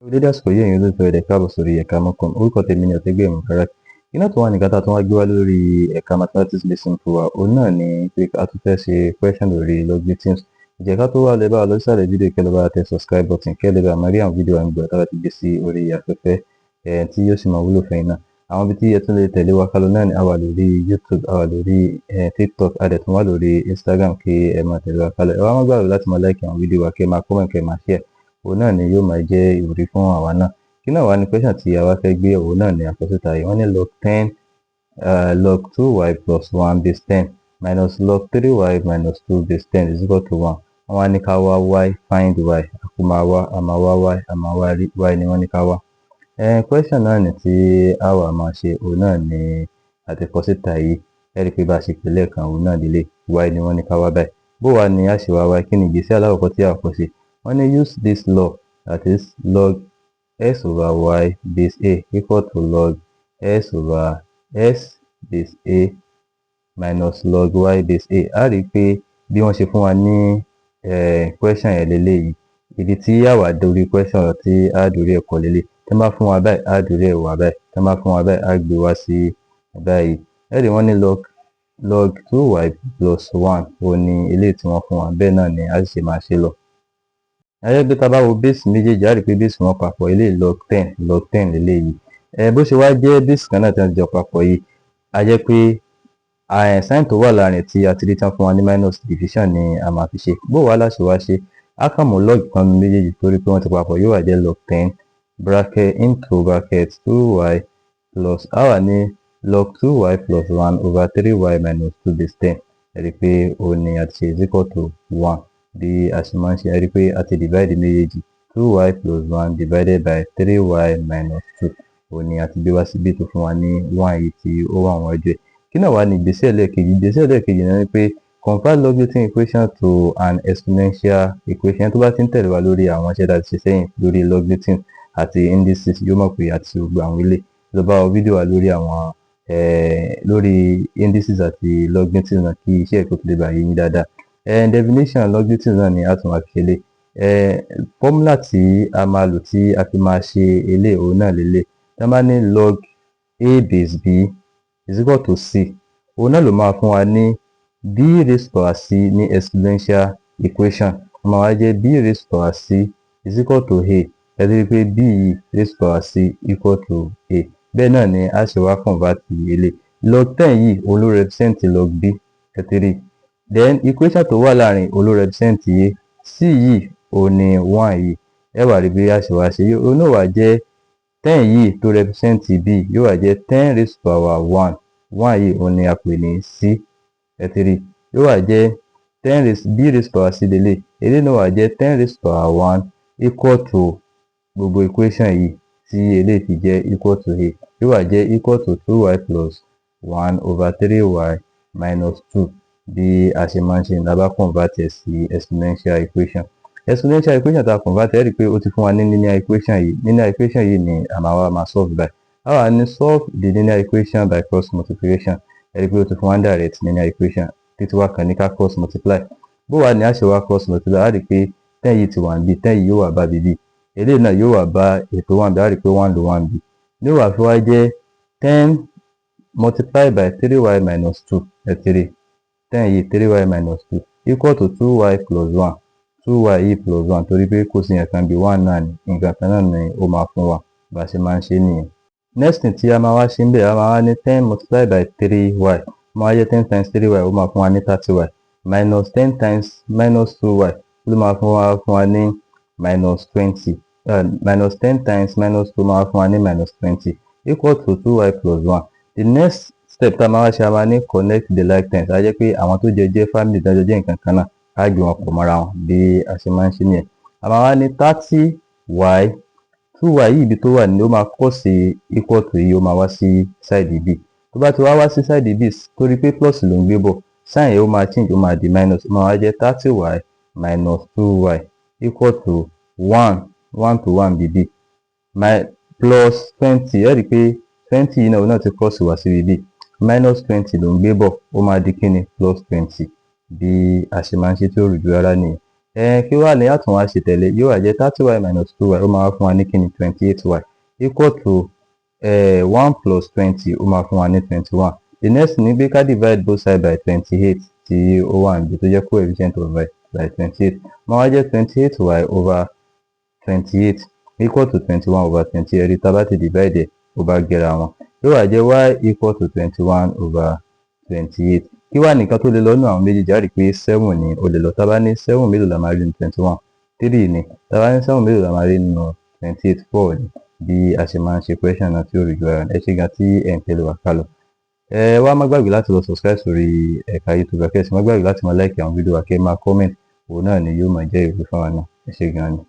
Dédé àsìkò yìí ẹ̀yin olólùfẹ́ rẹ̀ káàbọ̀ sórí ẹ̀ka mọ́kàn. Orúkọ tèmi ni Ọ̀tẹ́gbẹ̀mí Mubarak. Iná tó wà ní kátà tó wá gbé wá lórí ẹ̀ka mathematics lesson fún wa. Òun náà ni pé a tún fẹ́ ṣe question lórí logarithms. Ìjẹ́ ká tó wá lè bá wa lọ sísàlẹ̀ fídíò kí ẹ lọ bá tẹ subscribe button kí ẹ lè bá máa rí àwọn fídíò wa nígbà tá a bá ti gbé sí orí afẹ́fẹ́ tí yóò sì máa wúlò fún yín náà. Àwọn ibi tí ẹ tún lè tẹ̀lé wa kálọ náà ni a wà lórí YouTube, a wà lórí TikTok, a dẹ̀ tún wà lórí Instagram kí ẹ máa tẹ̀lé wa kálọ. Ẹ wá má gbàgbé láti máa like àwọn fídíò wa kí ẹ máa comment kí ẹ máa share. Òun náà ni yóò máa jẹ́ ìwúrí fún àwa náà. Kí náà wá ní question tí a wá fẹ́ gbé òun náà ni àkọsíta yìí. Wọ́n ní log 10 log 2y plus 1 base 10 minus log 3y minus 2 base 10 is equal to 1. Wọ́n wá ní ká wá y, find y. Àkó máa wá, a máa wá y, a máa wá y ni wọ́n ní ká wá. Question náà ni tí a wà máa ṣe òun náà ni àtẹ̀kọ́síta yìí. Ẹ rí i pé bá a ṣe pè lẹ́ẹ̀kan òun náà délé y ni wọ́n ní ká wá báyìí. Bó wá ni a ṣe wá y? Kí ni ìgbésẹ̀ alákọ̀ọ́kọ́ tí a kọ́ sí? Wọ́n ní use this law, that is log s over y base a equal to log s over s base a minus log y base a. A rí i pé bí wọ́n ṣe fún wa ní question yẹn lélẹ́yìí, ibi tí a wà dórí question tí a dórí ẹ̀kọ́ lélẹ̀. Tí wọ́n bá fún wa báyìí, a dórí ẹ̀ wá báyìí. Tí wọ́n bá fún wa báyìí, a gbé wá sí báyìí. Ẹ rí i wọ́n ní log 2y plus 1 òun ni eléyìí tí wọ́n fún wa. Bẹ́ẹ̀ náà ni a sì ṣe máa ṣe lọ. Ayẹ́gbẹ́ tá a bá wo base méjèèjì, a rí i pé base wọn papọ̀ eléyìí log 10 lélẹ́yìí. Bó ṣe wá jẹ́ base kan náà tí wọ́n jọ papọ̀ yìí, a jẹ́ pé sign tó wà láàrin tí a ti rí tán fún wa ní minus division ni a máa fi ṣe. Bó wá láṣẹ wá ṣe, a kàn mú log kan ní méjèèjì torí pé wọ́n ti papọ̀, yóò wá jẹ́ log 10 bracket into bracket 2y plus a wà ní log 2y plus 1 over 3y minus 2 base 10. Ẹ rí i pé òun ni a ti ṣe is equal to 1. Bí a ṣe máa ń ṣe, ẹ rí i pé a ti divide méjèèjì 2y plus 1 divided by 3y minus 2. Òun ni a ti gbé wá síbí tó fún wa ní 1 yìí tí ó wà wọ́n jẹ́. Kí náà wá ní ìgbésẹ̀ lẹ́ẹ̀kejì? Ìgbésẹ̀ lẹ́ẹ̀kejì náà ni pé convert logarithm equation to an exponential equation. Tó bá ti ń tẹ̀lé wa lórí àwọn iṣẹ́ tá a ti ṣe sẹ́yìn lórí logarithm àti indices, yóò mọ̀ pé a ti ṣe gbogbo àwọn ilé. Lọ bá wa fídíò wa lórí àwọn lórí indices àti logarithm náà kí iṣẹ́ ẹ̀kọ́ tó lè bá yé yín dáadáa. Definition logarithm náà ni a tún máa fi ṣe lé. Formula tí a máa lò tí a fi máa ṣe ilé òun náà lélẹ̀. Tí wọ́n bá ní log a base b is equal to c, òun náà ló máa fún wa ní b raised power c ní exponential equation. Wọ́n máa wá jẹ́ b raised power c is equal to a. Ẹ rí i pé b raised power c equal to a. Bẹ́ẹ̀ náà ni a ṣe wá convert ilé. Log 10 yìí òun ló represent log b. Ẹ ti rí i. Then equation tó wà láàrin òun ló represent a. C yìí òun ni 1 yìí. Ẹ wá rí bí a ṣe wá ṣe. Òun náà wá jẹ́ 10 yìí tó represent b yóò wá jẹ́ 10 raised power 1. 1 yìí òun ni a pè ní c. Ẹ ti rí i. Yóò wá jẹ́ 10 b raised power c délé. Eléyìí náà wá jẹ́ 10 raised power 1 equal to gbogbo equation yìí tí eléyìí fi jẹ́ equal to a. Yóò wá jẹ́ equal to 2y plus 1 over 3y minus 2. Bí a ṣe máa ń ṣe ní a bá convert sí exponential equation. Exponential equation tá a convert, ẹ rí i pé ó ti fún wa ní linear equation yìí. Linear equation yìí ni a máa wá máa solve by. A wá ní solve the linear equation by cross multiplication. Ẹ rí i pé ó ti fún wa ní direct linear equation. Títí wá kan ní ká cross multiply. Bó wá ni a ṣe wá cross multiply? A rí i pé 10 yìí ti wà níbí, 10 yìí yóò wá bá bíbí. Eléyìí náà yóò wá bá ètò 1 bí. A rí i pé 1 ló 1 bí. Yóò wá fi wá jẹ́ 10 multiplied by 3y minus 2. Ẹ ti rí i. 10 yìí 3y minus 2 equal to 2y plus 1. 2y yìí plus 1 torí pé kò sí nǹkan bí 1 náà ni nǹkan kan náà ni ó máa fún wa. Bá a ṣe máa ń ṣe nìyẹn. Next thing tí a máa wá ṣe ń bẹ̀, a máa wá ní 10 multiplied by 3y. Ó máa jẹ́ 10 times 3y, ó máa fún wa ní 30y. Minus 10 times minus 2y ló máa fún wa ní minus 20. Minus 10 times minus 2 máa fún wa ní minus 20 equal to 2y plus 1. The next step tá a máa wá ṣe, a máa ní connect the like terms. A jẹ́ pé àwọn tó jẹ́ family dájọ́ jẹ́ nǹkan kan náà, á gbé wọn pọ̀ mọ́ra wọn bí a ṣe máa ń ṣe nìyẹn. A máa wá ní 30y. 2y yìí ibi tó wà ní ó máa kọ́ sí equal to yìí, ó máa wá sí side b. Tó bá ti wá sí side b torí pé plus ló ń gbé bọ̀, sign yẹn ó máa change, ó máa di minus. Ó máa wá jẹ́ 30y minus 2y equal to 1 to 1 bb plus 20. Ẹ rí i pé 20 yìí náà ti cross wá sí bb. Minus 20 ló ń gbé bọ̀, ó máa di kíni plus 20. Bí a ṣe máa ń ṣe tí ó rújú rárá nìyẹn. Kí wá ní àtún wá ṣe tẹ̀lé, yóò wá jẹ́ 30y minus 2y ó máa wá fún wa ní kíni 28y equal to 1 plus 20 ó máa fún wa ní 21. The next ni pé ká divide both side by 28 tí ó wà níbi tó jẹ́ coefficient of y by 28. Máa wá jẹ́ 28y over 28 equal to 21 over 28. Ẹ̀rí tá bá ti divide ó bá gẹra wọn. Yóò wá jẹ́ y equal to 21 over 28. Kí wá nìkan tó lè lọ nínú àwọn méjèèjì? A rí pé 7 ni ó lè lọ. Tá bá ní 7 mélòó la máa rí nínú 21? 3 ni. Tá bá ní 7 mélòó la máa rí nínú 28? 4 ni. Bí a ṣe máa ń ṣe question náà tí ó rí ju ara. Ẹ ṣé gan tí ẹ̀ ń tẹ̀lé wa kálọ. Wá má gbàgbé láti lọ subscribe sórí ẹ̀ka YouTube. Kẹ́ sì má gbàgbé láti máa like àwọn fídíò wa, kẹ́ máa comment. Òun náà ni yóò máa jẹ́ ìwúrí fún wa náà. Ẹ ṣé gan ni.